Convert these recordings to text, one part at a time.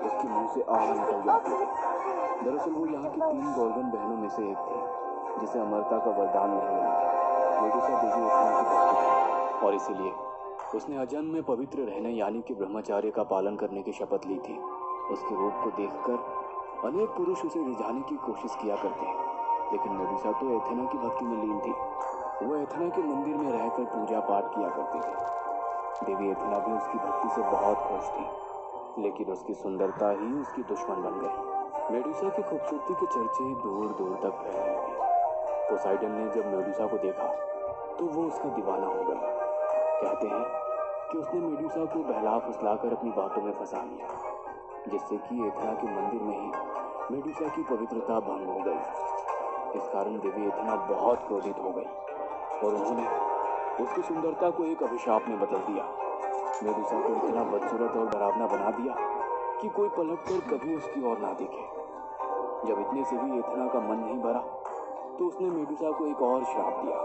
उसके मुंह से आह निकल जाती थी। दरअसल वो यहाँ की 3 गोल्डन बहनों में से एक थी जिसे अमरता का वरदान नहीं मिला था। मेडुसा देवी एथेना की भक्त थी और इसीलिए उसने अजन्म में पवित्र रहने यानी कि ब्रह्मचार्य का पालन करने की शपथ ली थी। उसके रूप को देखकर अनेक पुरुष उसे रिझाने की कोशिश किया करते, लेकिन मेडुसा तो एथेना की भक्ति में लीन थी। वो एथेना के मंदिर में रहकर पूजा पाठ किया करती थी। देवी एथेना भी उसकी भक्ति से बहुत खुश थी, लेकिन उसकी सुंदरता ही उसकी दुश्मन बन गई। मेडुसा की खूबसूरती के चर्चे दूर दूर तक फैलने लगे। पोसाइडन ने जब मेडुसा को देखा तो वो उसका दीवाना हो गया। कहते हैं कि उसने मेडुसा को बहला फुसलाकर अपनी बातों में फंसा लिया, जिससे कि एथेना के मंदिर में ही मेडुसा की पवित्रता भंग हो गई। इस कारण देवी एथेना बहुत क्रोधित हो गई और उन्होंने उसकी सुंदरता को एक अभिशाप में बदल दिया। मेडुसा को इतना बदसूरत और डरावना बना दिया कि कोई पलट कर कभी उसकी ओर ना देखे। जब इतने से भी एथेना का मन नहीं भरा तो उसने मेडुसा को एक और श्राप दिया।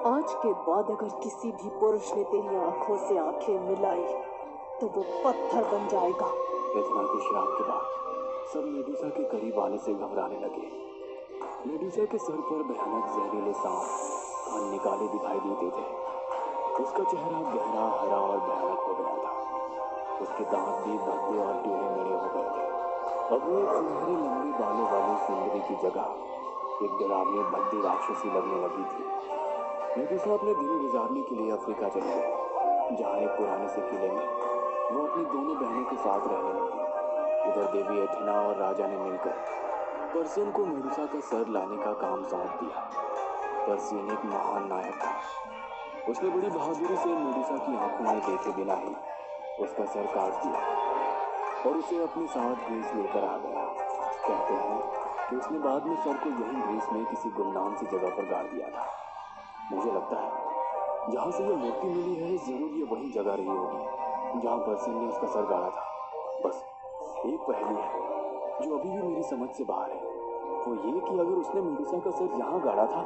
आज के बाद अगर किसी भी पुरुष ने तेरी आंखों से आंखें मिलाई तो वो पत्थर बन जाएगा। एथेना के श्राप के बाद सब मेडुसा के करीब आने से घबराने लगे। मेडुसा के सर पर भयानक जहरीले सांप और निकाले दिखाई देते थे। उसका चेहरा गहरा हरा और भयानक हो गया था। उसके दांत भी भद्दे और टेढ़े मेढ़े हो गए थे। अब वो एक सुनहरे लंबे बालों वाली सुंदरी की जगह एक डरावनी भद्दी राक्षसी लगने लगी थी। मेडुसा अपने दिन गुजारने के लिए अफ्रीका चली गई, जहाँ एक पुराने से किले में वो अपनी दोनों बहनों के साथ रहने लगी। इधर देवी एथेना और राजा ने मिलकर पर्सियन को मेडुसा का सर लाने का काम सौंप दिया। पर्सियन एक महान नायक था। उसने बड़ी बहादुरी से मेडुसा की आंखों में देखे बिना ही उसका सर काट दिया और उसे अपने साथ ग्रीस लेकर आ गया। कहते हैं कि उसने बाद में सर को यहीं ग्रीस में किसी गुमनाम सी जगह पर गाड़ दिया था। मुझे लगता है जहाँ से ये मूर्ति मिली है जरूर ये वही जगह रही होगी जहाँ पर्सियन ने उसका सर गाड़ा था। बस एक पहेली है जो अभी भी मेरी समझ से बाहर है, वो ये कि अगर उसने मेडुसा का सर यहाँ गाड़ा था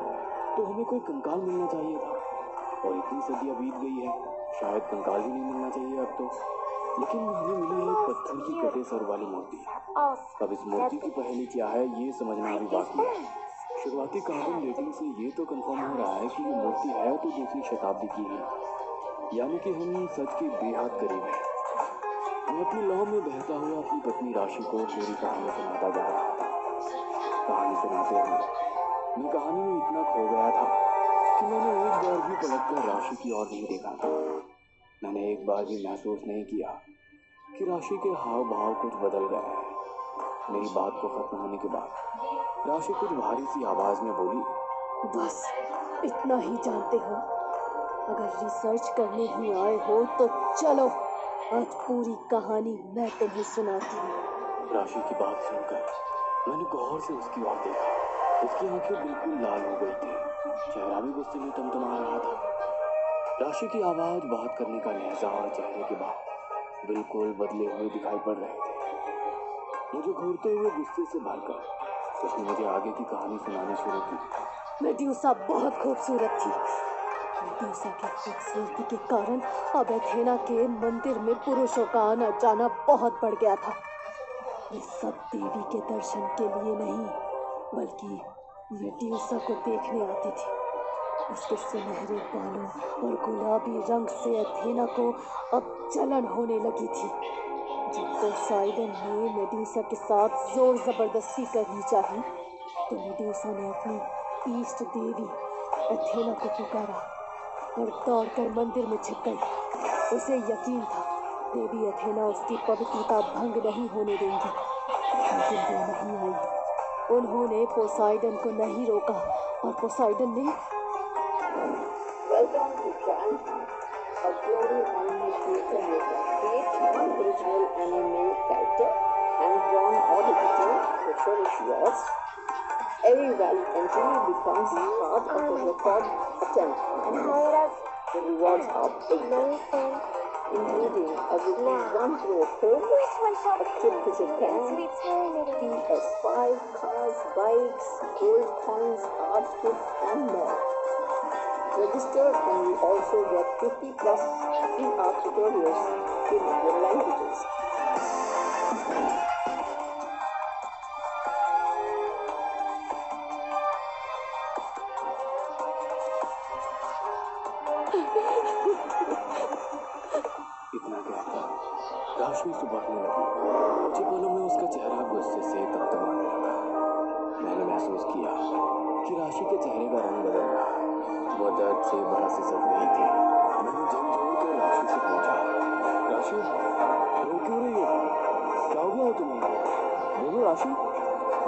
तो हमें कोई कंकाल मिलना चाहिए था, और इतनी सदियाँ बीत गई है शायद कंकाल ही नहीं मिलना चाहिए अब तो। लेकिन हमें मिली है एक पत्थर की कटे सर वाली मूर्ति। अब इस मूर्ति की पहेली क्या है ये समझना अभी बाकी है। शुरुआती कार्बन डेटिंग से ये तो कंफर्म हो रहा है कि ये मूर्ति है तो 2वीं शताब्दी की है, यानी कि हम सच के बेहद करीब हैं। मैं अपनी लौ में बहता हुआ अपनी पत्नी राशि को पूरी कहानी सुनाता जा रहा था। कहानी सुनाते हुए मैं कहानी में इतना खो गया था कि मैंने एक बार भी पलटकर राशि की ओर नहीं देखा था। मैंने एक बार भी महसूस नहीं किया कि राशि के हाव भाव कुछ बदल गए हैं। मेरी बात को खत्म होने के बाद राशि कुछ भारी सी आवाज में बोली, बस इतना ही जानते हो? अगर रिसर्च करने ही आए हो तो चलो आज पूरी कहानी मैं तुम्हें सुनाती हूँ। राशि की बात सुनकर मैंने गौर से उसकी ओर देखा। उसकी आंखें बिल्कुल लाल हो गई थी, चेहरा भी गुस्से में टमटमा रहा था। राशि की आवाज, बात करने का लहजा और चेहरे के भाव बिल्कुल बदले हुए दिखाई पड़ रहे थे। मुझे घूरते हुए गुस्से से भरकर उसने मुझे आगे की कहानी सुनानी शुरू की। मेडुसा बहुत खूबसूरत थी। मेडुसा की खूबसूरती के कारण अब एथेना के मंदिर में पुरुषों का आना जाना बहुत बढ़ गया था। वे सब देवी के दर्शन के लिए नहीं बल्कि मेडुसा को देखने आती थी। उसके सुनहरे बालों और गुलाबी रंग से एथेना को अब जलन होने लगी थी। जब पोसाइडन ने मेडुसा के साथ जोर जबरदस्ती करनी चाही तो मेडुसा ने अपनी ईष्ट देवी एथेना को पुकारा और दौड़कर मंदिर में छिप गई। उसे यकीन था देवी एथेना उसकी पवित्रता भंग नहीं होने देंगी, लेकिन वो नहीं आई। उन्होंने पोसाइडन को नहीं रोका और पोसाइडन ने Welcome to Trans, a global anime creator maker. Create one original anime character and drawn or digital, whichever is yours. Every valid entry becomes part of the record attempt. The rewards are big, including a weekly run through a film, a trip to Japan, PS5, cars, bikes, gold coins, art kits, and more. Register and you also get 50 plus free art tutorials in 4 languages. आंसू बहने लगे। कुछ ही पलों में उसका चेहरा गुस्से से तमतमाने लगा। मैंने महसूस किया कि राशि के चेहरे का रंग बदल रहा। वो दर्द से बड़ा सिसक रही थी। मैंने झकझोर कर राशि से पूछा, राशि रो क्यों रही हो? क्या हो गया है तुम्हें? बोलो राशि।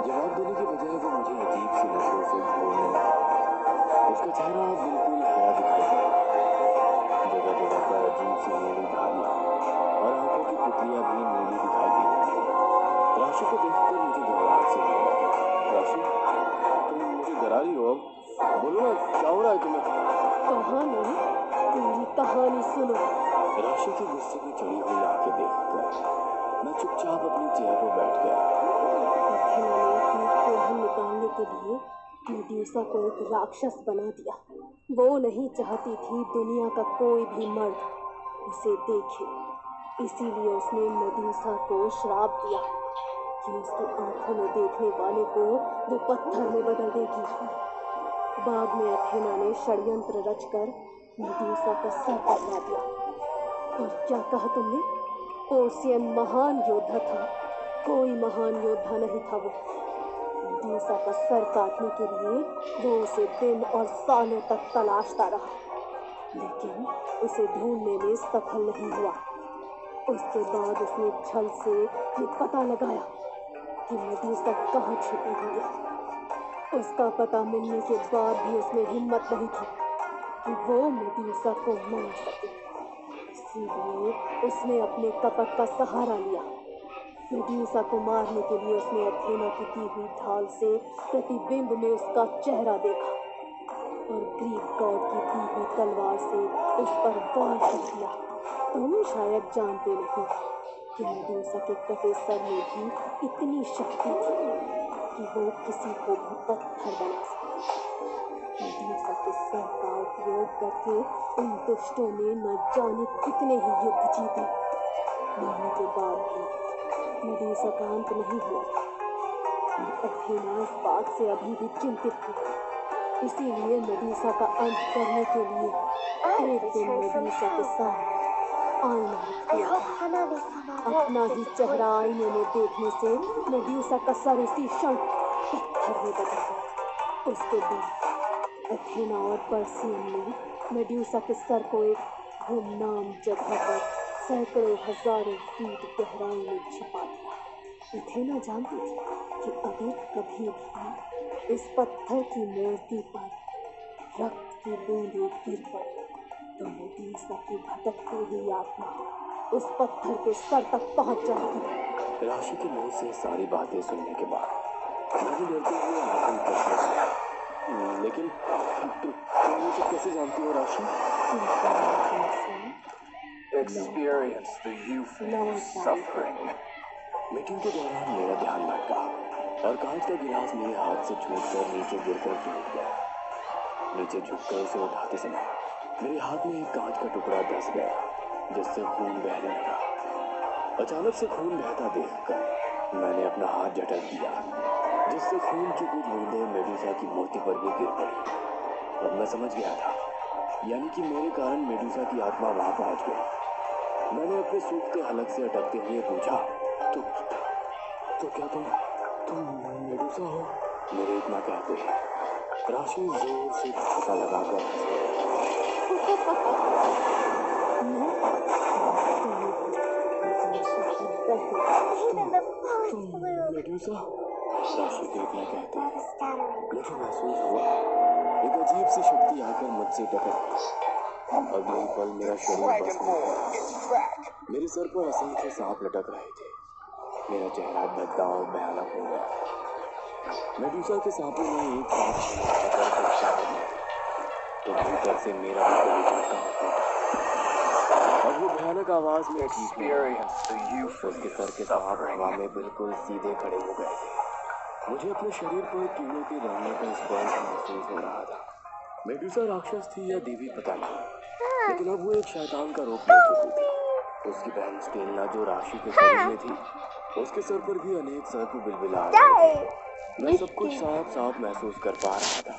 जवाब देने की बजाय वो मुझे अजीब सी नजरों से घूरने लगा। उसका चेहरा बिल्कुल हरा दिखाई पड़ा। जगह जगह पर अजीब सी नीली धारियां और आंखों की पुतलियां भी नीली दिखाई देने लगी। राशि को देखकर मुझे घबराहट सी होने लगी। राशि, तुम मुझे डरा रही हो? अब बोलो ना, क्या हो रहा है तुम्हें? कहा नहीं, पूरी कहानी सुनो। राशि की गुस्से में चढ़ी हुई आंखें देखकर मैं चुपचाप अपनी चेयर पर बैठ गया। अथेना ने अपनी दुल्हन निकालने के लिए मेडुसा को एक राक्षस बना दिया। वो नहीं चाहती थी दुनिया का कोई भी मर्द उसे देखे, इसीलिए उसने मेडुसा को श्राप दिया कि उसकी आंखों में देखने वाले को वो पत्थर में बदल देगी। बाद में अथेना ने षड्यंत्र रचकर मेडुसा का सर कटवा दिया। और क्या कहा तुमने? पोर्सियन महान योद्धा था, कोई महान योद्धा नहीं था वो। मेडुसा का सर काटने के लिए वो उसे दिन और सालों तक तलाशता रहा, लेकिन उसे ढूंढने में सफल नहीं हुआ। उसके बाद उसने छल से ये पता लगाया कि मेडुसा कहाँ छिपी हुई है। उसका पता मिलने के बाद भी उसमें हिम्मत नहीं थी कि वो मेडुसा को मार सके, इसीलिए उसने अपने कपट का सहारा लिया। मेडुसा को मारने के लिए उसने अथेना की दी हुई ढाल से प्रतिबिंब में उसका चेहरा देखा और ग्रीक गॉड की दी हुई तलवार से उस पर वार कर दिया। तुम शायद जानते नहीं कि मेडुसा के कटे सर में भी इतनी शक्ति थी कि वो किसी को भी पत्थर बना सके। मेडुसा के सर का उपयोग करके उन दुष्टों ने न जाने कितने ही युद्ध जीते। मरने के बाद भी मेडुसा का अंत नहीं हुआ था। अथेना इस बात से अभी भी चिंतित थी, इसीलिए मेडुसा का अंत करने के लिए एक दिन मेडुसा के साथ आईना रख दिया था। अपना ही चेहरा आईने में देखने से मेडुसा का सर उसी क्षण पत्थर में बदल गया। उसके बाद अथेना और पर्सियन ने मेडुसा के सर को एक गुमनाम जगह पर सैकड़ों हजारों फीट गहराई में छिपा दिया। अथेना जानती थी कि अगर कभी भी इस पत्थर की मूर्ति पर रक्त की बूंदें गिर पड़ी तो मेडुसा की भटकती हुई आत्मा उस पत्थर के सर तक पहुंच जाएगी। राशि के मुंह से सारी बातें सुनने के बाद मैंने डरते हुए आंखें करके सुना। लेकिन तुम ये सब कैसे जानती हो राशि? Experience the youthful suffering. Meeting के दौरान मेरा ध्यान भटका और कांच का गिलास मेरे हाथ से छूटकर नीचे गिरकर टूट गया। नीचे झुककर उसे उठाते समय मेरे हाथ में एक कांच का टुकड़ा धंस गया, जिससे खून बहने लगा। अचानक से खून बहता देखकर मैंने अपना हाथ झटक दिया, जिससे खून की कुछ बूंदें मेडुसा की मूर्ति पर भी गिर पड़ी। अब मैं समझ गया था, यानी कि मेरे कारण मेडुसा की आत्मा वहां पहुंच गई। मैंने अपने सूखते हलक से अटकते हुए पूछा, तो क्या तुम मेडुसा हो? मेरे इतना कहते राशि जोर से धक्का लगाकर हंस तुम मेडुसा? राशि को इतना कहते मुझे महसूस हुआ एक अजीब सी शक्ति आकर मुझसे टकराई। अगले ही पल मेरा शरीर बस में गया। मेरे सर पर असंख्य सांप लटक रहे थे। मेरा चेहरा भद्दा और भयानक हो गया। मेडुसा के सांपों ने एक तो भीतर से मेरा भी झटका होता और वो भयानक आवाज में उसके सर के सांप हवा में बिल्कुल सीधे खड़े हो गए थे। मुझे अपने शरीर पर कीड़ों के दौड़ने का स्पर्श महसूस हो रहा था। मेडुसा राक्षस थी या देवी पता नहीं, लेकिन अब वो एक शैतान का रूप ले चुकी थी। उसकी बहन स्टेला जो राशि के शरीर में थी, उसके सर पर भी अनेक सर्प बिलबिला रहे थे। मैं सब कुछ साफ साफ महसूस कर पा रहा था,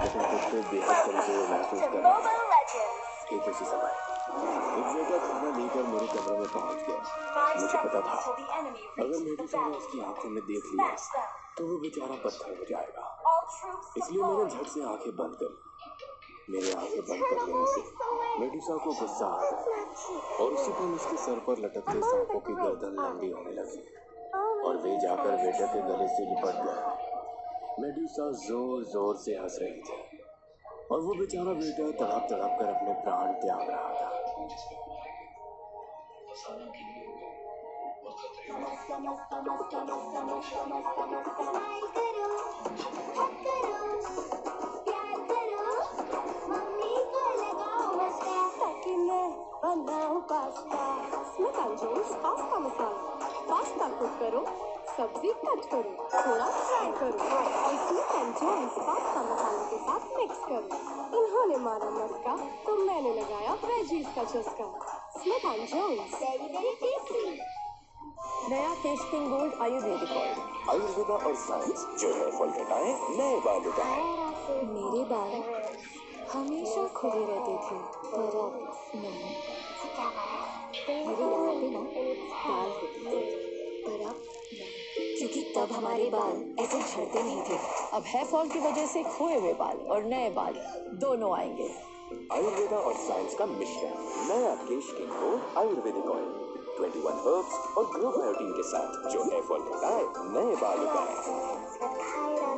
लेकिन खुद को बेहद कमजोर महसूस कर रहा था। ठीक उसी समय एक बेटा खाना लेकर मेरे कमरे में पहुंच गया। मुझे पता था अगर मेडुसा ने उसकी आंखों में देख लिया तो वो बेचारा पत्थर हो जाएगा, इसलिए मैंने झट से आंखें बंद कर। मेरे आंखें बंद कर लेने से मेडुसा को गुस्सा आ गया और उसी पल उसके सर पर लटकते सांपों की गर्दन लंबी होने लगी और वे जाकर बेटे के गले से लिपट गए। मेडुसा जोर जोर से हंस रही थी और वो बेचारा बेटा तड़प तड़प कर अपने प्राण त्याग रहा था। बनाओ pasta, Smith and Jones pasta masala. Pasta cook करो, सब्जी कट करो, थोड़ा फ्राई करो और स्मिथ एंड जोन्स पास्ता मसाले के साथ मिक्स करो। इन्होंने मारा मस्का तो मैंने लगाया वेजीज का चस्का। Smith and Jones, very tasty. नया Kesh King Gold Ayurvedic oil. Ayurveda और साइंस जो है फल घटाए नए बाल उगाए। मेरे बाल हमेशा खुले रहते थे पर अब नहीं। मेरे यहाँ पे ना बाल होते थे पर अब नहीं, क्योंकि तब हमारे बाल ऐसे झड़ते नहीं थे। अब हेयर फॉल की वजह से खोए हुए बाल और नए बाल दोनों आएंगे। आयुर्वेदा और साइंस का मिश्रण, नया Kesh King Gold Ayurvedic oil 21 herbs और ग्रो बायोटीन के साथ जो है फल घटाए नए बाल उगाए,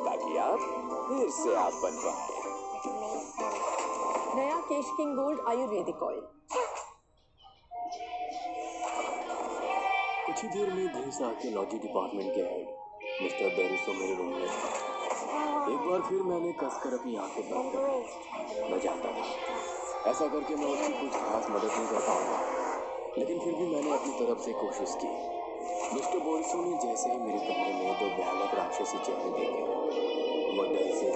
ताकि आप फिर से आप बन पाए। नया Kesh King Gold Ayurvedic oil. कुछ ही देर में ग्रीस आर्कियोलॉजी डिपार्टमेंट के हेड मिस्टर बेरिसो मेरे रूम में था। एक बार फिर मैंने कसकर अपनी आंखें बंद कर ली। मैं जानता था ऐसा करके मैं उसकी कुछ खास मदद नहीं कर पाऊंगा, लेकिन फिर भी मैंने अपनी तरफ से कोशिश की। मिस्टर बोरिसो ने जैसे ही मेरे कमरे में दो भयानक राक्षसी चेहरे देखे, वो डर से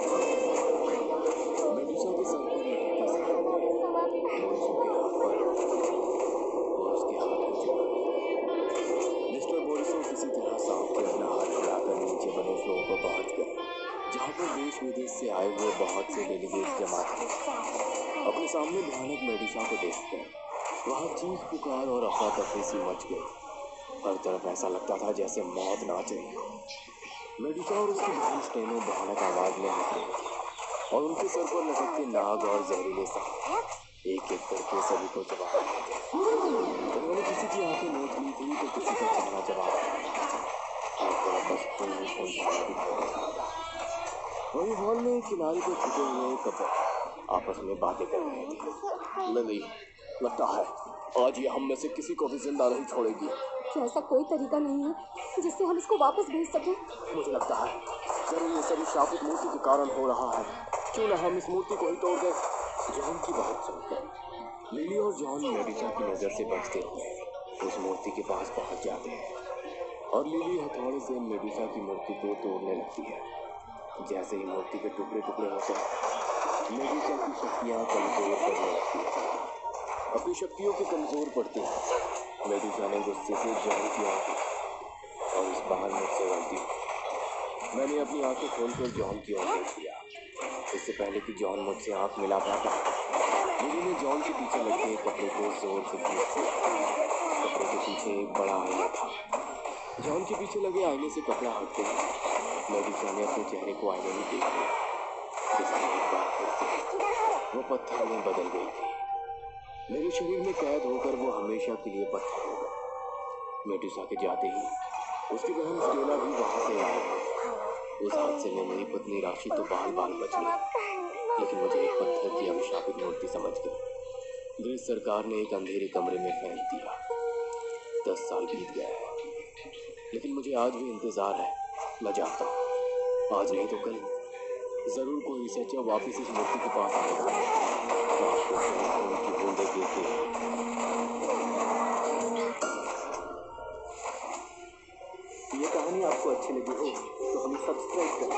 मेडुसा के सर पर लटकते सांप बोरिसो के हाथ पर और उसके हाथ को चुरा लिया। मिस्टर बोरिसो किसी तरह सांप के अपना हाथ खिलाकर नीचे बने फ्लोर पर पहुंच गए, जहाँ पर देश विदेश से आए हुए बहुत से डेलीगेट्स जमा थे। अपने सामने भयानक मेडुसा को देखकर वहाँ चीख पुकार और अफरा तफरी सी मच गई। हर तरफ ऐसा लगता था जैसे मौत नाच रही हो। मेडुसा और उसकी बहन स्टेनो भयानक आवाज में हंस रही थी और उनके सर पर लटकते नाग और जहरीले सांप एक एक करके सभी को चबा रहे थे। उन्होंने किसी की आंखें नोच ली थी तो किसी का चेहरा चबा रहा था। हर तरफ बस खून दिखाई दे रहा था। वही हॉल में किनारे पर छुपे हुए कपल आपस में बातें कर रहे थे। लिली, लगता है आज ये हम में से किसी को भी जिंदा नहीं छोड़ेगी। क्या ऐसा कोई तरीका नहीं है जिससे हम इसको वापस भेज सकें? मुझे लगता है जरूर ये सभी शापित मूर्ति के कारण हो रहा है। क्यों न हम इस मूर्ति को ही तोड़ दें। जॉन की बात सुनकर लिली और जॉन मेडुसा की नजर से बचते हुए उस मूर्ति के पास पहुंच जाते हैं और लिली हथौड़े से मेडुसा की मूर्ति को तोड़ने लगती है। जैसे ही मूर्ति के टुकड़े टुकड़े होते हैं, मेडुसा की शक्तियाँ कमजोर पड़ने लगती है। अपनी शक्तियों के कमजोर पड़ते हैं मेडुसा ने गुस्से से जॉन की आंखें और इस बार मुझसे गलती हुई। मैंने अपनी आंखें खोलकर जॉन की ओर देख लिया। इससे पहले कि जॉन मुझसे आंख मिला पाता, लिली ने जॉन के पीछे लगे कपड़े को जोर से खींच दिया। कपड़े के पीछे एक बड़ा आईना था। जॉन के पीछे लगे आईने से कपड़ा हटते ही मेडुसा ने अपने चेहरे को आईने में देख लिया, जिसमें एक बार फिर से वो पत्थर में बदल गई थी। मेरे शरीर में कैद होकर वो हमेशा के लिए पत्थर हो गए। मेडुसा के जाते ही उसकी बहन स्टेला भी वहां से आई। उस हादसे में मेरी पत्नी राशि तो बाल बाल बच गई, लेकिन मुझे एक पत्थर की अभिशापित मूर्ति समझ गई। ग्रीस सरकार ने एक अंधेरे कमरे में फेंक दिया। 10 साल बीत गए हैं, लेकिन मुझे आज भी इंतजार है। मैं जानता हूँ आज नहीं तो कल जरूर कोई सच्चा वापस इस मूर्ति के पास आएगा। तो आपको खून की बूंदें देके ये कहानी आपको अच्छी लगी हो तो हमें सब्सक्राइब करें।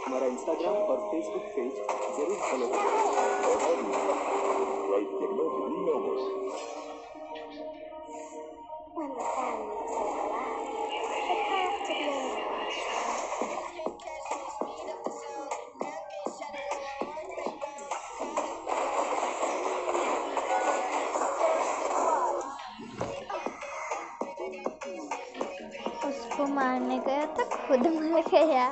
हमारा इंस्टाग्राम और फेसबुक पेज जरूर फॉलो करें। उसको मारने गया तो खुद मर गया।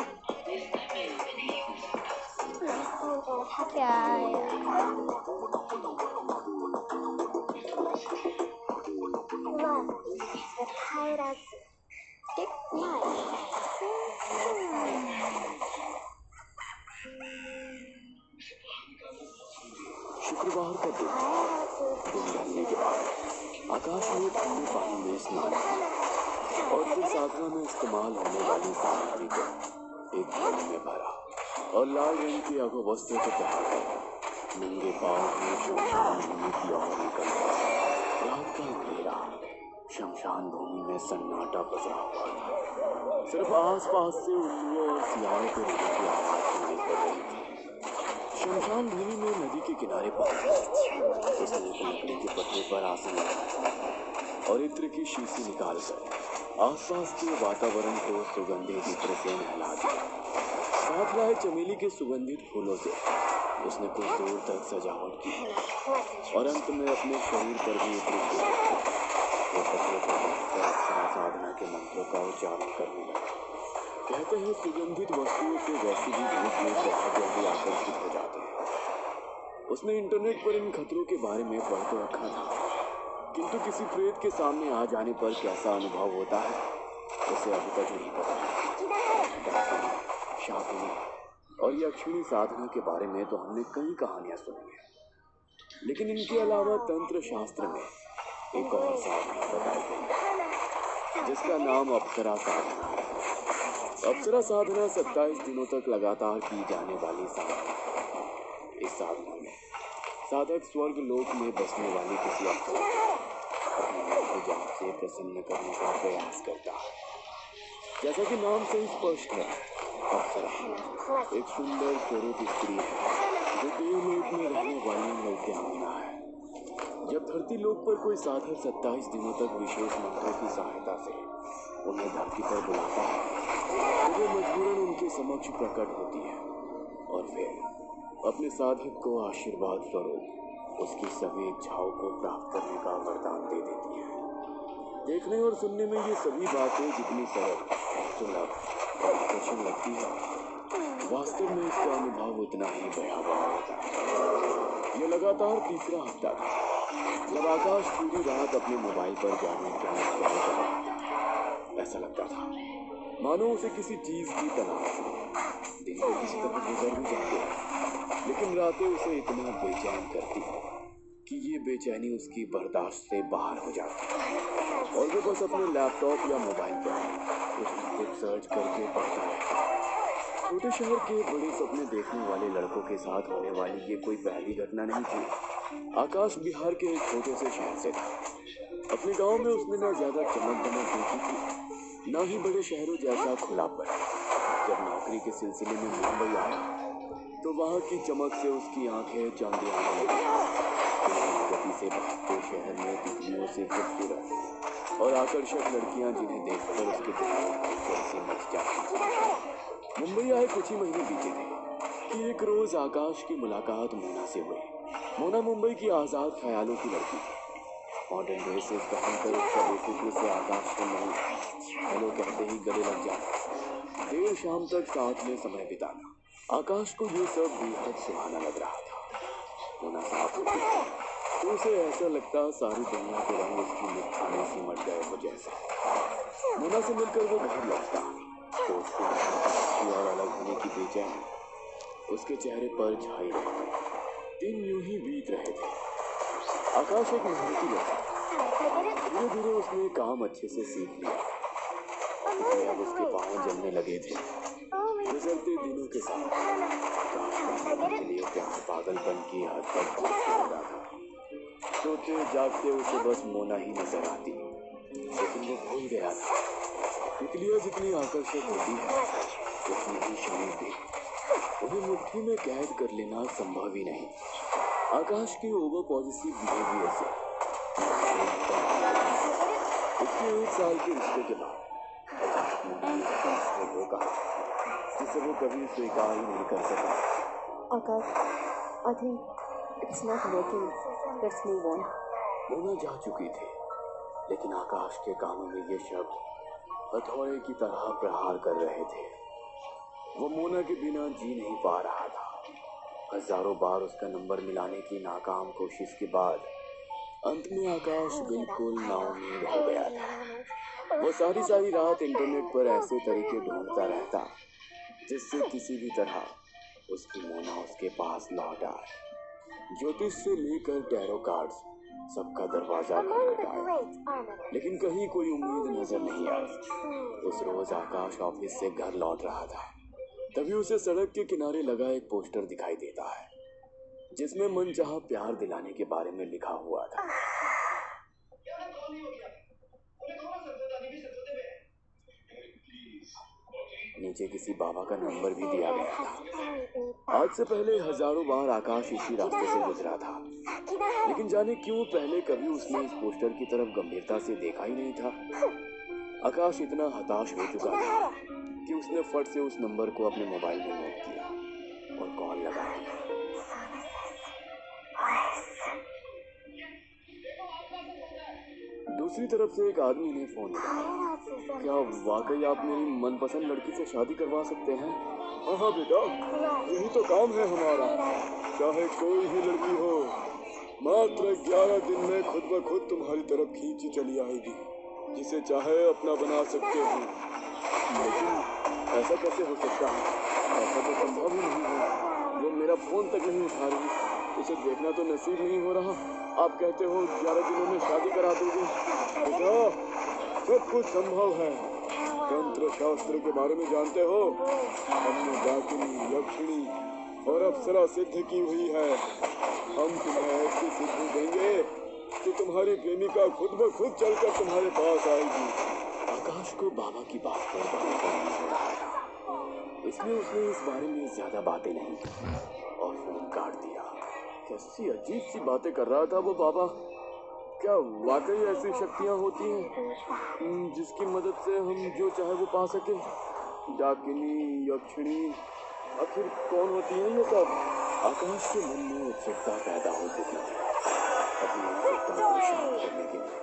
क्या यार। शुक्रवार का दिन ढलने के बाद आकाश ने ठंडे पानी में स्नान किया और फिर साधना में इस्तेमाल होने वाली सामग्री को एक ढोल में भरा और लाल रंग की आगो वस्त्र को पहनकर नंगे पांव में शमशान भूमि की ओर निकल गया। रात का अंधेरा शमशान भूमि में सन्नाटा पसरा हुआ था। सिर्फ आसपास से उल्लुओं और सियारों के रोने की आवाज सुनाई पड़ रही थी। शमशान भूमि में नदी के किनारे पर उसने एक लकड़ी के पत्रे पर आसन लगाया और इत्र की शीशी निकालकर आसपास के वातावरण को सुगंधित इत्र से नहला दिया। साथ लाए चमेली के सुगंधित फूलों से उसने कुछ दूर तक सजावट की और अंत में अपने शरीर पर भी इत्र किया। वो पत्रे पर बैठकर अक्षरा साधना के मंत्रों का उच्चारण करने लगा। कहते हैं सुगंधित वस्तुओं से वैसे भी भूत लोग बहुत जल्दी आकर्षित हो जाते हैं। उसने इंटरनेट पर इन खतरों के बारे में पढ़ तो रखा था, किंतु किसी प्रेत के सामने आ जाने पर कैसा अनुभव होता है उसे अभी तक नहीं पता। शाकुनी और यक्षिणी साधना के बारे में तो हमने कई कहानियां सुनी हैं, लेकिन इनके अलावा तंत्र शास्त्र में एक और साधना बताई गई है जिसका नाम अप्सरा साधना है। अप्सरा साधना 27 दिनों तक लगातार की जाने वाली साधना। इस साधना में साधक स्वर्ग लोक में बसने वाली किसी अप्सरा को अपने मन को जाप से प्रसन्न करने का प्रयास करता है। जैसा कि नाम से ही स्पष्ट है, अप्सरा एक सुंदर स्वरूप स्त्री है जो देवलोक में रहने वाली नृत्यांगना है। जब धरती लोक पर कोई साधक 27 दिनों तक विशेष मंत्रों की सहायता से उन्हें धरती पर बुलाता है तो वे मजबूरन उनके समक्ष प्रकट होती है और फिर अपने साधक को आशीर्वाद स्वरूप उसकी सभी इच्छाओं को प्राप्त करने का वरदान दे देती है। देखने और सुनने में ये सभी बातें जितनी सरल, सुलभ और आकर्षक लगती है, वास्तव में इसका अनुभव उतना ही भयावह होता है। यह लगातार तीसरा हफ्ता था जब आकाश पूरी रात अपने मोबाइल पर जाने कर रहा था। ऐसा लगता था मानो उसे किसी चीज की तलाश थी। दिन तो किसी तरह गुजर भी जाते हैं, लेकिन रातें उसे इतना बेचैन करती कि ये बेचैनी उसकी बर्दाश्त से बाहर हो जाती और वो बस अपने लैपटॉप या मोबाइल पर कुछ न कुछ सर्च करके पढ़ता रहता। छोटे शहर के बड़े सपने देखने वाले लड़कों के साथ होने वाली ये कोई पहली घटना नहीं थी। आकाश बिहार के एक छोटे से शहर से था। अपने गांव में उसने न ज्यादा चमक दमक देखी थी, न ही बड़े शहरों जैसा खुलापन। जब नौकरी के सिलसिले में मुंबई आया तो वहां की चमक से उसकी आंखें चांदी आने लगी। गति से भागते शहर में तितलियों से खूबसूरत और आकर्षक लड़कियां जिन्हें देखकर उसके दिमाग से मच जाती। मुंबई आए कुछ ही महीने बीते थे कि एक रोज आकाश की मुलाकात मोना से हुई। मोना मुंबई की आजाद ख्यालों की लड़की थी। मॉडर्न ड्रेसेस पहनकर उसका बेफिक्र से आकाश को नहीं हेलो कहते ही गले लग जाना, देर शाम तक साथ में समय बिताना, आकाश को ये सब बेहद सुहाना लग रहा था। मोना साफ होती तो उसे ऐसा लगता सारी दुनिया के रंग उसकी मुट्ठी में सिमट गए हो जैसे। मोना से मिलकर वो घर लौटता तो उसकी और अलग होने की बेचैनी उसके चेहरे पर छाई रही। दिन यूं ही बीत रहे थे। आकाश एक मेहनती लड़का, धीरे धीरे उसने काम अच्छे से सीख लिया। अब उसके पांव जमने लगे थे। गुजरते दिनों के साथ आकाश के लिए प्यार पागलपन की हद तक पहुंचने लगा था। सोते जागते उसे बस मोना ही नजर आती, लेकिन वो भूल गया था तितलियां जितनी आकर्षक होती है उतनी ही शरीर भी। उन्हें मुट्ठी में कैद कर लेना संभव ही नहीं। आकाश के ओवर पॉजिटिव बिहेवियर से उसके 1 साल के रिश्ते के बाद जिसे वो कभी स्वीकार ही नहीं कर सका। आकाश, I think it's not working. Let's move on. Mona जा चुकी थी, लेकिन आकाश के कानों में ये शब्द हथौड़े की तरह प्रहार कर रहे थे। वो मोना के बिना जी नहीं पा रहा था। हजारों बार उसका नंबर मिलाने की नाकाम कोशिश के बाद अंत में आकाश बिल्कुल नाउम्मीद हो गया था। वो सारी रात इंटरनेट पर ऐसे तरीके ढूंढता रहता जिससे किसी भी तरह उसकी मोना उसके पास लौट आए। ज्योतिष से लेकर टैरो कार्ड्स सबका दरवाजा खटखटाया, लेकिन कहीं कोई उम्मीद नजर नहीं आई। उस रोज आकाश ऑफिस से घर लौट रहा था, तभी उसे सड़क के किनारे लगा एक पोस्टर दिखाई देता है जिसमें मनचाहा प्यार दिलाने के बारे में लिखा हुआ था। नीचे किसी बाबा का नंबर भी दिया गया था। आज से पहले हजारों बार आकाश इसी रास्ते से गुजरा था, लेकिन जाने क्यों पहले कभी उसने इस पोस्टर की तरफ गंभीरता से देखा ही नहीं था। आकाश इतना हताश हो चुका था कि उसने फट से उस नंबर को अपने मोबाइल में नोट किया और कॉल लगाया। दूसरी तरफ से एक आदमी ने फोन किया। क्या वाकई आप मेरी मनपसंद लड़की से शादी करवा सकते हैं? हाँ बेटा, यही तो काम है हमारा। चाहे कोई ही लड़की हो, मात्र 11 दिन में खुद ब खुद तुम्हारी तरफ खींची चली आएगी। जिसे चाहे अपना बना सकते हो। लेकिन ऐसा कैसे हो सकता है? ऐसा तो संभव ही नहीं है। वो मेरा फोन तक नहीं उठा रही, उसे देखना तो नसीब नहीं हो रहा। आप कहते हो 11 दिनों में शादी करा दोगे? बेटा, सब कुछ संभव है। तंत्र शास्त्र के बारे में जानते हो? हमने डाकिनी, यक्षिणी और अप्सरा सिद्ध की हुई है। हम तुम्हें ऐसी सिद्धि देंगे कि तुम्हारी प्रेमिका खुद ब खुद चलकर तुम्हारे पास आएगी। आकाश को बाबा की बात पर भरोसा नहीं हो रहा था, इसलिए उसने इस बारे में ज्यादा बातें नहीं की और फोन काट दिया। कैसी अजीब सी बातें कर रहा था वो बाबा। क्या वाकई ऐसी शक्तियाँ होती हैं जिसकी मदद से हम जो चाहे वो पा सके? डाकिनी, यक्षिणी, आखिर कौन होती है ये सब? आकाश के मन में उत्सुकता पैदा हो चुकी थी। अपनी उत्सुकता को शांत करने के लिए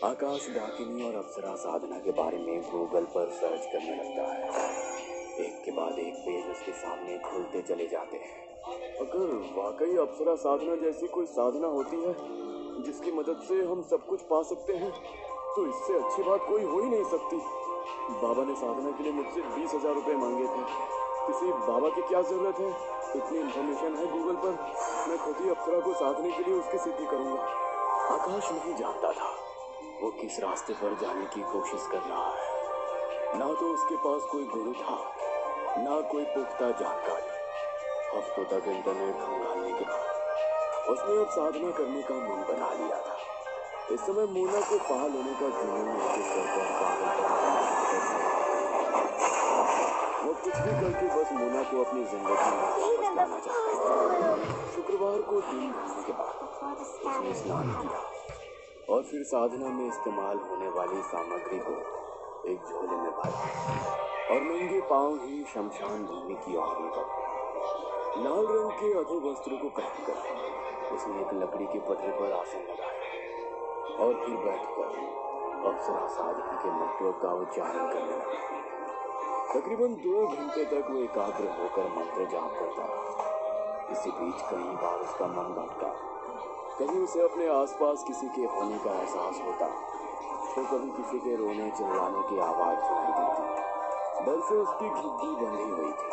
आकाश डाकिनी और अप्सरा साधना के बारे में गूगल पर सर्च करने लगता है। एक के बाद एक पेज उसके सामने खुलते चले जाते हैं। अगर वाकई अप्सरा साधना जैसी कोई साधना होती है जिसकी मदद से हम सब कुछ पा सकते हैं, तो इससे अच्छी बात कोई हो ही नहीं सकती। बाबा ने साधना के लिए मुझसे 20,000 रुपए मांगे थे। किसी बाबा की क्या जरूरत है? इतनी इन्फॉर्मेशन है गूगल पर। मैं खुद ही अप्सरा को साधने के लिए उसकी सिद्धि करूंगा। आकाश नहीं जानता था वो किस रास्ते पर जाने की कोशिश कर रहा है। ना तो उसके पास कोई गुरु था, ना कोई पुख्ता जानकारी। हफ्तों तक इंटरनेट खंगालने के बाद उसने अब साधना करने का मन बना लिया था। इस समय मोना को पा लेने का जुनून उसके सर पर पागल वो कुछ भी करके बस मोना को अपनी जिंदगी में वापस लाना चाहता था। शुक्रवार को दिन ढलने के बाद उसने स्नान किया और फिर साधना में इस्तेमाल होने वाली सामग्री को एक झोले में भरा और नंगे पांव ही शमशान भूमि की ओर निकला। लाल रंग के अधो वस्त्र को पहनकर उसने एक लकड़ी के पटरे पर आसन लगाया और फिर बैठकर अप्सरा साधना के मंत्रों का उच्चारण करने लगा। तकरीबन 2 घंटे तक वो एकाग्र होकर मंत्र जाप करता रहा। इसी बीच कई बार उसका मन भटका। कभी उसे अपने आसपास किसी के होने का एहसास होता, तो कभी किसी के रोने चिल्लाने की आवाज सुनाई देती। डर से उसकी घुट्टी बंधी हुई थी,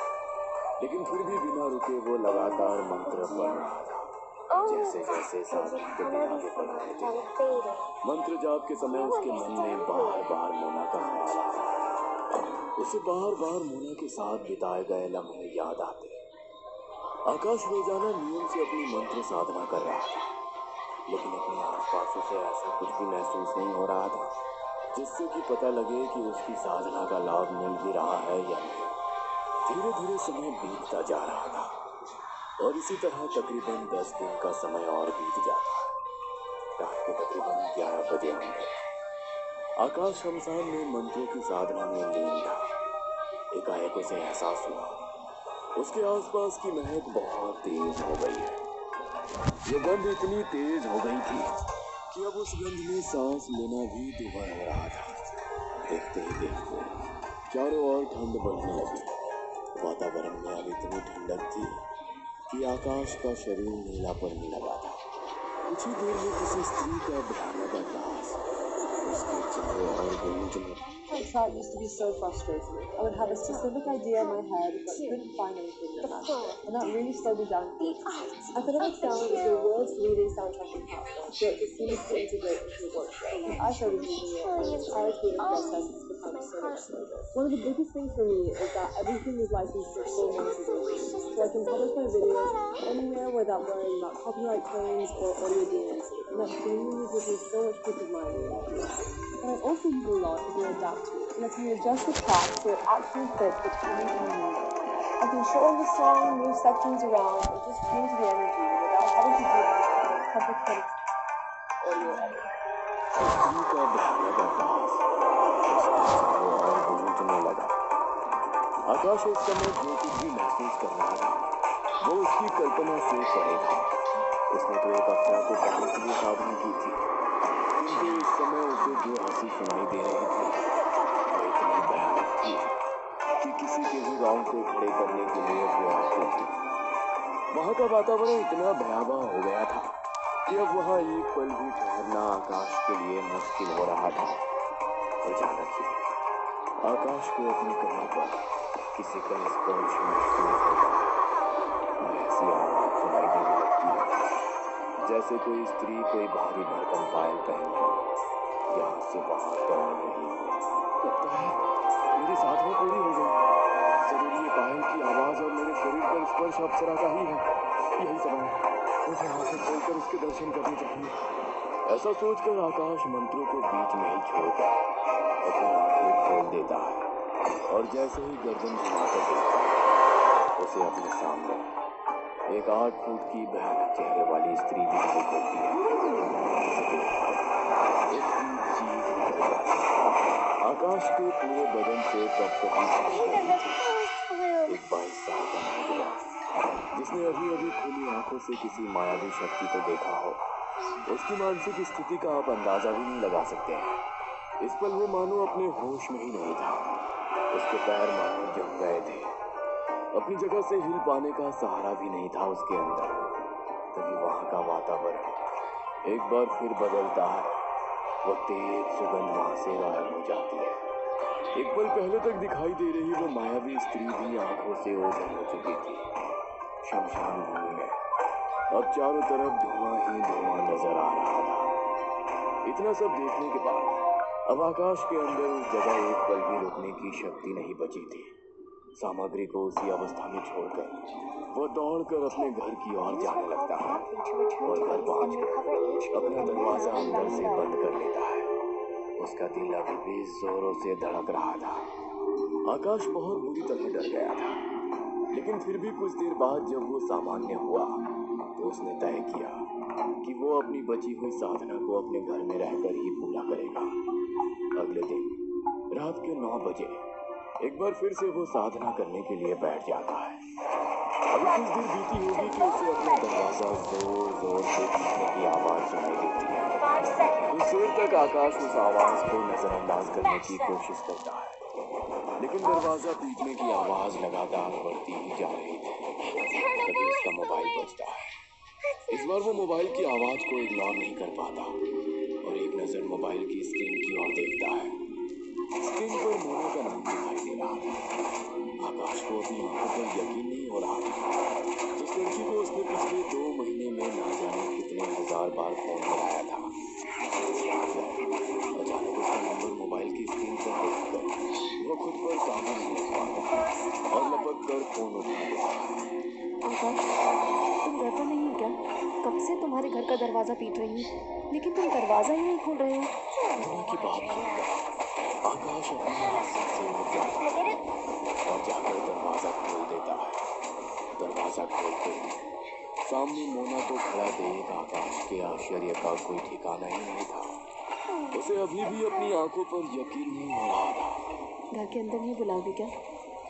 लेकिन फिर भी बिना रुके वो लगातार मंत्र पढ़ रहा था। जैसे जैसे साधना के दिन आगे बढ़ रहे थे, मंत्र जाप के समय उसके मन में बार बार मोना का ख्याल आ रहा। उसे बार बार मोना के साथ बिताए गए लम्हे याद आते। आकाश रोजाना नियम से अपनी मंत्र साधना कर रहा था, लेकिन अपने आसपास उसे ऐसा कुछ भी महसूस नहीं हो रहा था जिससे कि पता लगे कि उसकी साधना का लाभ मिल भी रहा है या नहीं। धीरे धीरे समय बीतता जा रहा था और इसी तरह तकरीबन 10 दिन का समय और बीत जाता। रात के तकरीबन 11 बजे होंगे। आकाश शमशान में मंत्रों की साधना में लीन था। एकाएक उसे एहसास हुआ उसके आसपास की महक बहुत तेज हो गई है। ये गंध इतनी तेज हो गई थी कि अब उस गंध में सांस लेना भी दुभर हो रहा था। देखते ही देखते चारों ओर ठंड बढ़ने लगी। वातावरण में अब इतनी ठंडक थी कि आकाश का शरीर नीला पड़ने लगा था। कुछ ही देर में किसी स्त्री का भयानक आकाश उसके चारों ओर गूंजने। That used to be so frustrating. I would have a specific idea in my head, but couldn't find anything that matched it. And that really slowed me down. I thought it would sound like the world's leading soundtrack in pop, so it could seamlessly integrate into the workflow. I started using it, and the entire creative process has become so much smoother. One of the biggest things for me is that everything is licensed for full monetization, so I can publish my videos anywhere without worrying about copyright claims or audio DMC. And that genuinely gives me so much peace of mind. But I also use a lot to adapt to. It lets me adjust the track so it actually fits with anything I'm using. I can shorten the song, move sections around, or just change the energy without having to do complicated audio editing. स्त्री का भयानक आकाश उसके चारों ओर गूंजने लगा। आकाश उस समय जो कुछ भी महसूस कर रहा था वो उसकी कल्पना से परे था। उसने तो एक अफवाह को पाने के लिए सावधानी की थी, किंतु इस समय उसे जो हंसी सुनाई दे रही थी वो इतनी भयानक थी कि किसी के भी रोंगटे खड़े करने के लिए पर्याप्त थी। वहाँ का वातावरण इतना भयावह हो गया था कि अब वहाँ एक पल भी ठहरना आकाश के लिए मुश्किल हो रहा था। अचानक ही आकाश को अपनी कमर पर किसी का स्पर्श महसूस होता और ऐसी आवाज सुनाई देने लगती है जैसे कोई स्त्री कोई भारी भरकम पायल पहनकर यहाँ से वहाँ दौड़ रही हो। लगता है मेरी साधना पूरी हो गई। जरूर ये पायल की आवाज और मेरे शरीर पर स्पर्श अप्सरा का ही है। यही समय है, मुझे आंखें खोलकर उसके दर्शन करने चाहिए। ऐसा सोचकर आकाश मंत्रों को बीच में ही छोड़कर अपनी आंखें खोल देता है और जैसे ही गर्दन घुमाकर देखता है उसे अपने सामने एक 8 फुट की भयानक चेहरे वाली स्त्री दिखाई देती है। एक डीप चीख निकल जाती है। आकाश के पूरे बदन से कपकपी एक 22 साल का नौजवान जिसने अभी अभी खुली आंखों से किसी मायावी शक्ति को देखा हो, उसकी मानसिक स्थिति का आप अंदाजा भी नहीं लगा सकते हैं। इस पल वो मानो अपने होश में ही नहीं था। उसके पैर मानो जम गए थे, अपनी जगह से हिल पाने का सहारा भी नहीं था उसके अंदर। तभी वहाँ का वातावरण एक बार फिर बदलता है। वो तेज सुगंध वहाँ से गायब हो जाती है। एक पल पहले तक दिखाई दे रही वो मायावी स्त्री भी आंखों से ओझल हो चुकी थी। शमशान भूमि में अब चारों तरफ धुआं ही धुआं नजर आ रहा था। इतना सब देखने के बाद अब आकाश के अंदर उस जगह एक पल भी रुकने की शक्ति नहीं बची थी। सामग्री को उसी अवस्था में छोड़कर वो दौड़कर अपने घर की ओर जाने लगता है और घर पहुंचकर अपना दरवाजा अंदर से बंद कर लेता है। उसका दिल अभी भी जोरों से धड़क रहा था। आकाश बहुत बुरी तरह डर गया था, लेकिन फिर भी कुछ देर बाद जब वो सामान्य हुआ तो उसने तय किया कि वो अपनी बची हुई साधना को अपने घर में रहकर ही पूरा करेगा। अगले दिन रात के 9 बजे एक बार फिर से वो साधना करने के लिए बैठ जाता है। अभी कुछ देर बीती होगी कि उसे अपना दरवाजा जोर जोर से पीटने की आवाज सुनाई देती है। कुछ देर तक आकाश उस आवाज को नजरअंदाज करने की कोशिश करता है, लेकिन दरवाजा पीटने की आवाज लगातार बढ़ती ही जा रही थी। तभी उसका मोबाइल बजता है। इस बार वो मोबाइल की आवाज को इग्नोर नहीं कर पाता और एक नजर मोबाइल की स्क्रीन की ओर देखता है। स्क्रीन पर मोना का नाम दिखाई दे रहा था। आकाश को अपनी आंखों पर यकीन नहीं हो रहा था। जिस लड़की को उसने पिछले 2 महीने में ना जाने कितने 1000 बार फोन लगाया था, अचानक उसका नंबर मोबाइल की स्क्रीन पर देखकर वो खुद पर काबू नहीं रख पाता और लपक कर फोन उठा देता है। तुम घर पर नहीं हो क्या? कब से तुम्हारे घर का दरवाजा पीट रही हूँ, लेकिन तुम दरवाजा ही नहीं खोल रहे हो। मोना की बात सुनकर आकाश अपनी आसन से उठ जाता है और जाकर दरवाजा खोल देता है। दरवाजा खोलते ही सामने मोना को खड़ा देख आकाश के आश्चर्य का कोई ठिकाना ही नहीं था। उसे अभी भी अपनी आंखों पर यकीन नहीं हो रहा था। घर के अंदर नहीं बुलाओगे क्या?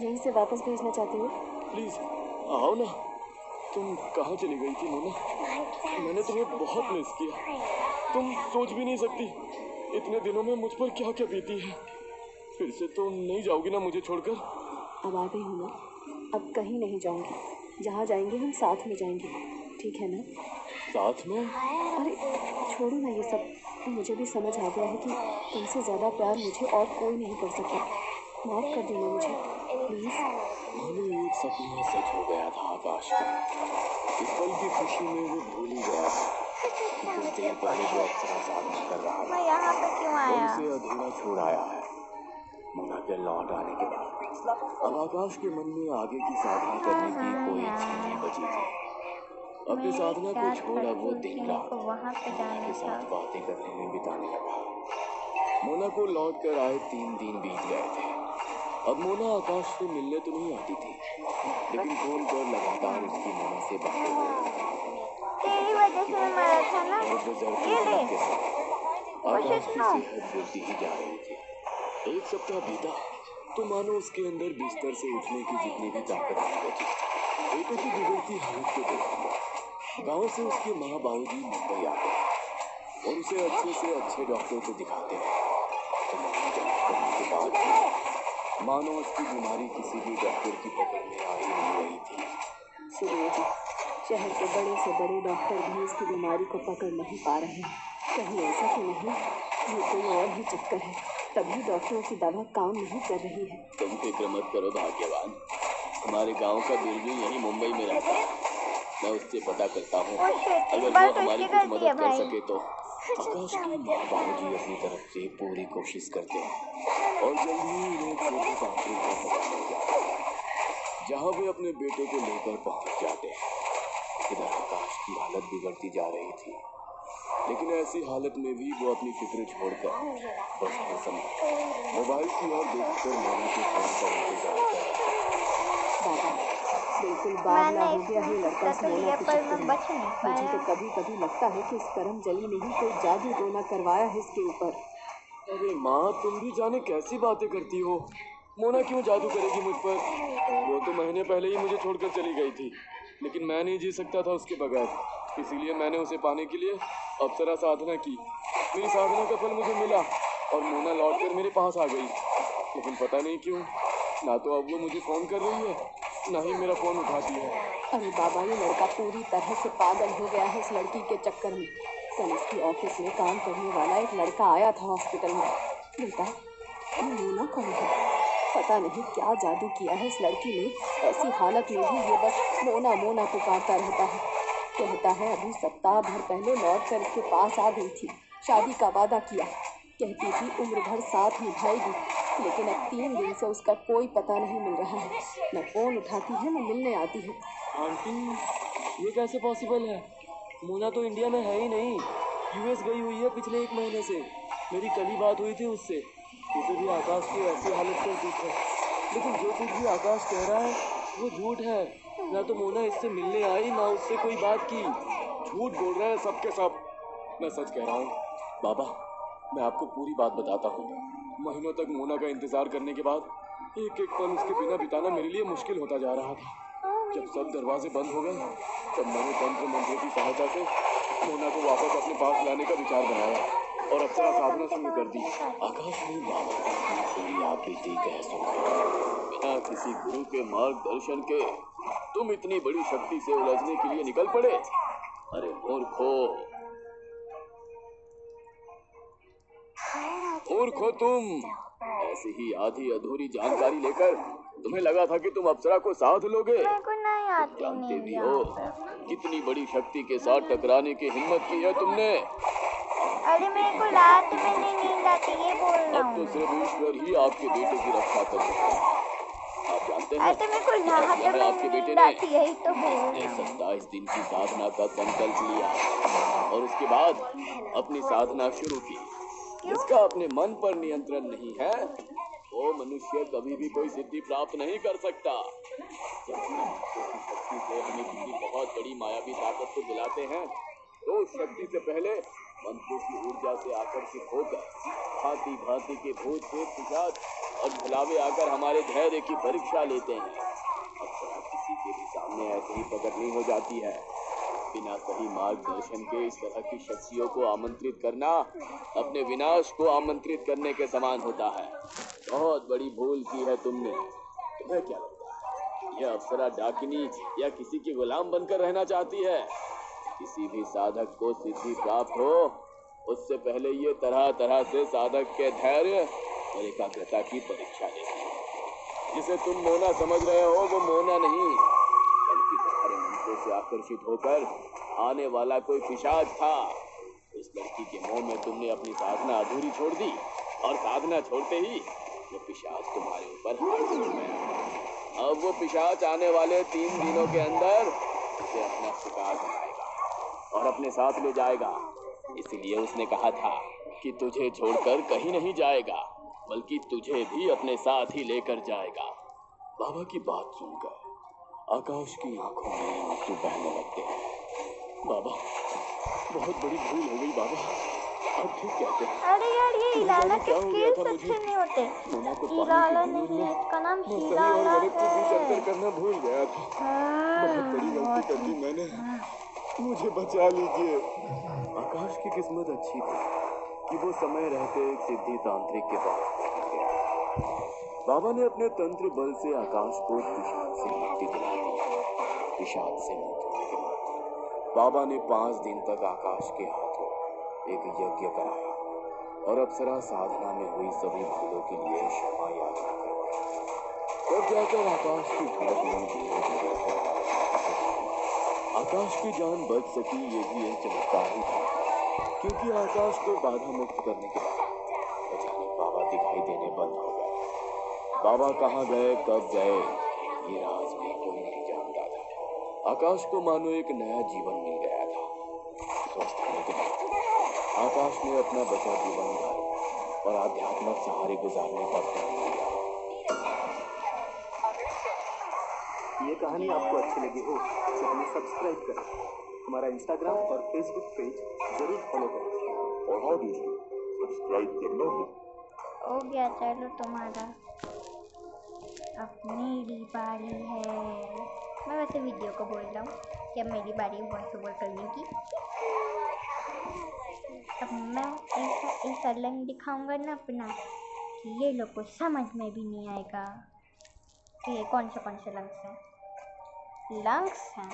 यहीं से वापस भेजना चाहते हो? प्लीज आओ ना। तुम कहाँ चली गई थी मोना? मैंने तुम्हें बहुत मिस किया। तुम सोच भी नहीं सकती इतने दिनों में मुझ पर क्या क्या बीती है। फिर से तो नहीं जाओगी ना मुझे छोड़कर? अब आ गई हूँ ना, अब कहीं नहीं जाऊंगी। जहाँ जाएंगे हम साथ में जाएंगे, ठीक है ना? साथ में? अरे छोड़ो ना ये सब, मुझे भी समझ आ गया है कि तुमसे ज़्यादा प्यार मुझे और कोई नहीं कर सकता। माफ़ कर देना मुझे प्लीज़। मानो एक सपना सच हो गया था आकाश का। इस पल की खुशी में वो भूल ही गया था कि कुछ देर पहले वो अप्सरा साधना कर रहा मैं था यहाँ पे क्यों और आया? उसे अधूरा छोड़ आया है। मोना के लौट आने के बाद अब आकाश के मन में आगे की साधना करने की कोई इच्छा नहीं बची थी। अपनी साधना को छोड़ा वो दिन रात वहाँ पे मोना जाना के था। साथ बातें करने में बिताने लगा। मोना को लौट कर आए 3 दिन बीत गए थे। अब मोना आकाश से मिलने तो नहीं आती थी, लेकिन फोन पर लगातार उसकी मोना से बातें हो रही थी। तेरी वजह से मैं मरा था ना। और गुजरते ये ले। दिन के साथ आकाश की सेहत गिरती ही जा रही थी। 1 सप्ताह बीता तो मानो उसके अंदर बिस्तर से उठने की जितनी भी ताकत नहीं बची। बेटे की बिगड़ती हालत को देखकर गांव से उसके माँ बाबूजी मुंबई आ गए और उसे अच्छे से अच्छे डॉक्टर को दिखाते हैं। तो जांच करने के बाद भी मानो उसकी बीमारी किसी भी डॉक्टर की पकड़ में आ ही नहीं रही थी। सुनिए जी, शहर के बड़े से बड़े डॉक्टर भी इसकी बीमारी को पकड़ नहीं पा रहे हैं। कहीं ऐसा तो नहीं ये कोई और ही चक्कर है, तभी डॉक्टरों की दवा काम नहीं कर रही है। तुम फिक्र मत करो भाग्यवान, हमारे गांव का बिरजू यही मुंबई में रहता है। मैं उससे पता करता हूँ, अगर वो हमारी कुछ मदद कर सके तो। आकाश की माँ बाबूजी अपनी तरफ से पूरी कोशिश करते हैं और जल्द ही उन्हें एक छोटे डॉक्टर का पता मिल जाता है, जहाँ वे अपने बेटे को लेकर पहुँच जाते हैं। इधर आकाश की हालत बिगड़ती जा रही थी, लेकिन ऐसी हालत में भी वो अपनी फिक्र छोड़कर बचते समय मोबाइल की ओर देखकर मोना के फोन का इंतजार कर रहा था। बाबा बिल्कुल बावला हो गया है लड़का तो सोना लिया के पर चक्कर मैं में। बच नहीं मुझे तो पाया। कभी कभी लगता है कि इस करम जली ने ही कोई जादू टोना करवाया है इसके ऊपर। अरे माँ, तुम भी जाने कैसी बातें करती हो। मोना क्यों जादू करेगी मुझ पर? वो तो महीने पहले ही मुझे छोड़कर चली गई थी, लेकिन मैं नहीं जी सकता था उसके बगैर। इसीलिए मैंने उसे पाने के लिए अप्सरा साधना की। मेरी साधना का फल मुझे मिला और मोना लौटकर मेरे पास आ गई। लेकिन पता नहीं क्यों, ना तो अब वो मुझे फोन कर रही है, ना ही मेरा फोन उठाती है। अरे बाबा, ये लड़का पूरी तरह से पागल हो गया है इस लड़की के चक्कर में। कल इसकी ऑफिस में काम करने वाला एक लड़का आया था हॉस्पिटल में। बेटा, ये मोना कौन है? पता नहीं क्या जादू किया है इस लड़की ने। ऐसी हालत में भी ये बस मोना मोना पुकारता रहता है। कहता है अभी सप्ताह भर पहले लौट कर इसके पास आ गई थी, शादी का वादा किया, कहती थी उम्र भर साथ निभाएगी, लेकिन अब 3 दिन से उसका कोई पता नहीं मिल रहा है। न फोन उठाती है न मिलने आती है। आंटी, ये कैसे पॉसिबल है? मोना तो इंडिया में है ही नहीं, यूएस गई हुई है पिछले 1 महीने से। मेरी कल ही बात हुई थी उससे। उसे भी आकाश की ऐसी हालत कर दी है, लेकिन जो कुछ भी आकाश कह रहा है वो झूठ है। ना तो मोना इससे मिलने आई, ना उससे कोई बात की। झूठ बोल रहे हैं सब के सब। मैं सच कह रहा हूँ बाबा, मैं आपको पूरी बात बताता हूँ। महीनों तक मोना का इंतजार करने के बाद एक एक पल उसके बिना बिताना मेरे लिए मुश्किल होता जा रहा था। जब सब दरवाजे बंद हो गए, तब मैंने तंत्र मंत्र की सहायता से मोना को वापस अपने पास लाने का विचार बनाया और अप्सरा साधना शुरू कर दी। आकाश ने बाबा की पूरी आप बीती कह सुनी। बिना किसी गुरु के मार्गदर्शन के तुम इतनी बड़ी शक्ति से उलझने के लिए निकल पड़े? अरे मूर्खो, मूर्खो तुम। ऐसी ही आधी अधूरी जानकारी लेकर तुम्हें लगा था कि तुम अप्सरा को साथ लोगे। मेरे को नहीं आती जानते नींद भी यहाँ हो पे। कितनी बड़ी शक्ति के साथ टकराने की हिम्मत की है तुमने। अरे मेरे को रात में नहीं नींद आती, ये बोल रहा अब तो हूँ। सिर्फ ईश्वर ही आपके बेटे की रक्षा कर सकता है। आप जानते हैं अरे मेरे को रात कि में आपके बेटे नींद ने आती है, ही तो बोल ने रहा हूँ। 27 दिन की साधना का संकल्प लिया और उसके बाद अपनी साधना शुरू की। जिसका अपने मन पर नियंत्रण नहीं है, वो मनुष्य कभी भी कोई सिद्धि प्राप्त नहीं कर सकता। जब हम मंत्रों की शक्ति से हमें किसी बहुत बड़ी मायावी ताकत को बुलाते हैं, तो उस शक्ति से पहले मंत्रों की ऊर्जा से आकर्षित होकर भांति भांति के भूत प्रेत पिशाच और भुलावे आकर हमारे धैर्य की परीक्षा लेते हैं। अप्सरा किसी के भी सामने ऐसे ही प्रकट नहीं हो जाती है। बिना सही मार्गदर्शन के इस तरह की शक्तियों को आमंत्रित करना अपने विनाश को आमंत्रित करने के समान होता है। बहुत बड़ी भूल की है तुमने। तुम्हें क्या लगता है यह अप्सरा डाकिनी या किसी की गुलाम बनकर रहना चाहती है? किसी भी साधक को सिद्धि प्राप्त हो उससे पहले ये तरह तरह से साधक के धैर्य और एकाग्रता की परीक्षा लेती है। जिसे तुम मोना समझ रहे हो वो मोना नहीं, बल्कि तुम्हारे मंत्रों से आकर्षित होकर आने वाला कोई पिशाच था। उस लड़की के मोह में तुमने अपनी साधना अधूरी छोड़ दी और साधना छोड़ते ही वो पिशाच तुम्हारे ऊपर हावी हो गया। अब वो पिशाच आने वाले 3 दिनों के अंदर उसे अपना शिकार बनाएगा और अपने साथ ले जाएगा। इसलिए उसने कहा था कि तुझे छोड़कर कहीं नहीं जाएगा, बल्कि तुझे भी अपने साथ ही लेकर जाएगा। बाबा की बात सुनकर आकाश की आंखों में आंसू बहने लगते हैं। बाबा, बहुत बड़ी भूल हो गई बाबा, आप ठीक कहते हैं। अरे यार ये इलाला के क्या हो गया था स्किल्स मुझे? अच्छे नहीं होते। मोना को इलाला पाने की नहीं है, इसका नाम मैं सही और हिलाला गलत के बीच अंतर है। करना भूल गया था। बहुत बड़ी गलती कर दी मैंने, मुझे बचा लीजिए। आकाश की किस्मत अच्छी थी कि वो समय रहते एक सिद्धि तांत्रिक के पास पहुंच गया। बाबा ने अपने तंत्र बल से आकाश को पिशाच से मुक्ति दिला दी। पिशाच से मुक्त होने के बाद बाबा ने 5 दिन तक आकाश के हाथों एक यज्ञ कराया और अप्सरा साधना में हुई सभी भूलों के लिए क्षमा याचना करवाई। तब जाकर आकाश की धड़कनें धीरे धीरे स्वाभाविक होने लगी। आकाश की जान बच सकी ये भी एक चमत्कार ही था, क्योंकि आकाश को बाधा मुक्त करने के बाद अचानक बाबा दिखाई देने बंद हो गए। बाबा कहाँ गए, कब गए, ये राज भी कोई नहीं जानता था। आकाश को मानो एक नया जीवन मिल गया था। स्वस्थ होने के बाद आकाश ने अपना बचा जीवन घर और आध्यात्मिक सहारे गुजारने का प्रण किया। ये कहानी आपको अच्छी लगी हो तो हमें सब्सक्राइब करें, हमारा इंस्टाग्राम और फेसबुक पेज जरूर फॉलो करें और हाँ दीजिए सब्सक्राइब करना मत। हो गया, चलो तुम्हारा अब मेरी बारी है। मैं वैसे वीडियो को बोल रहा हूँ कि अब मेरी बारी है वॉइस ओवर करने की। अब मैं ऐसा लंग दिखाऊंगा ना अपना कि ये लोग को समझ में भी नहीं आएगा कि ये कौन से लंग्स हैं। लंग्स हैं।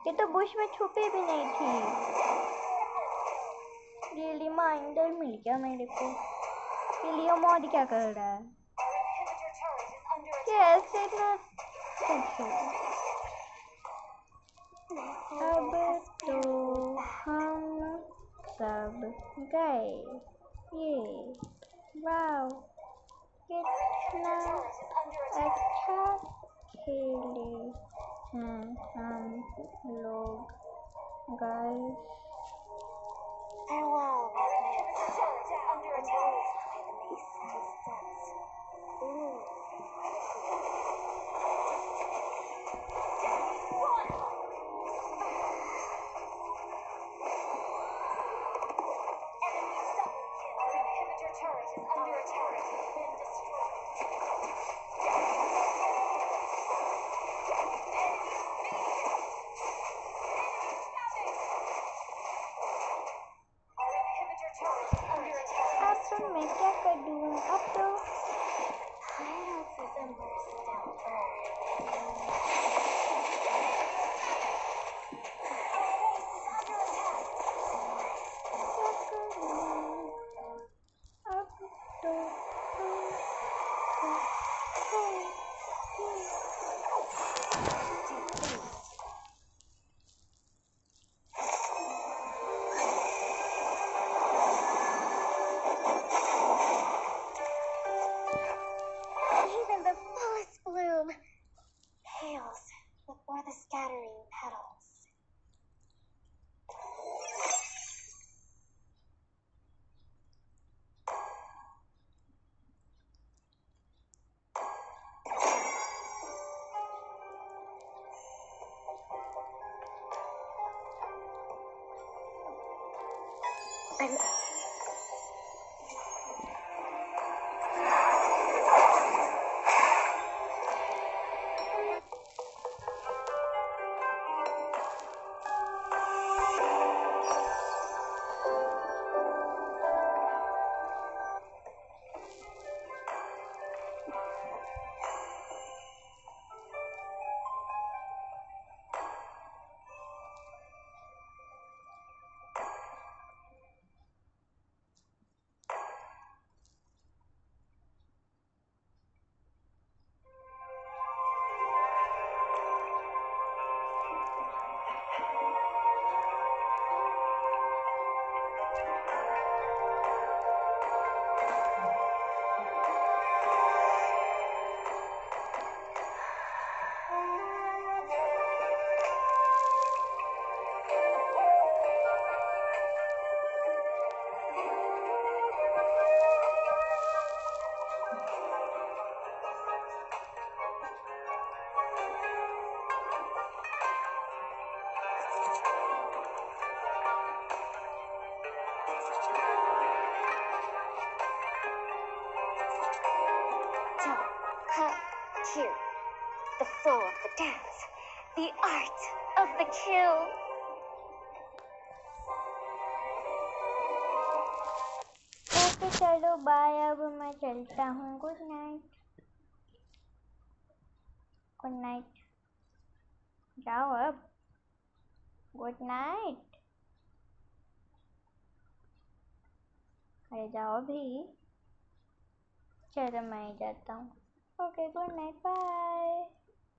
ये तो बुश में छुपी भी नहीं थी। ये रिमाइंडर मिल गया मेरे को। ये लियो मॉड क्या कर रहा है? कैसे ना अब तो हम सब गए। ये वाओ कितना अच्छा खेले हैं हम लोग guys. Farewell, under attack. Enemy steps. Ooh. Inhibitor turret is under attack. Been destroyed. अब तो मैं क्या कर दूँ? अब तो Even the fullest bloom pales before the scattering petals. I'm flow of the dance, the art of the kill. Okay चलो bye, अब मैं चलता हूँ। Good night. Good night. जाओ अब। Good night. अरे जाओ भी। चलो मैं ही जाता हूँ। Okay good night bye.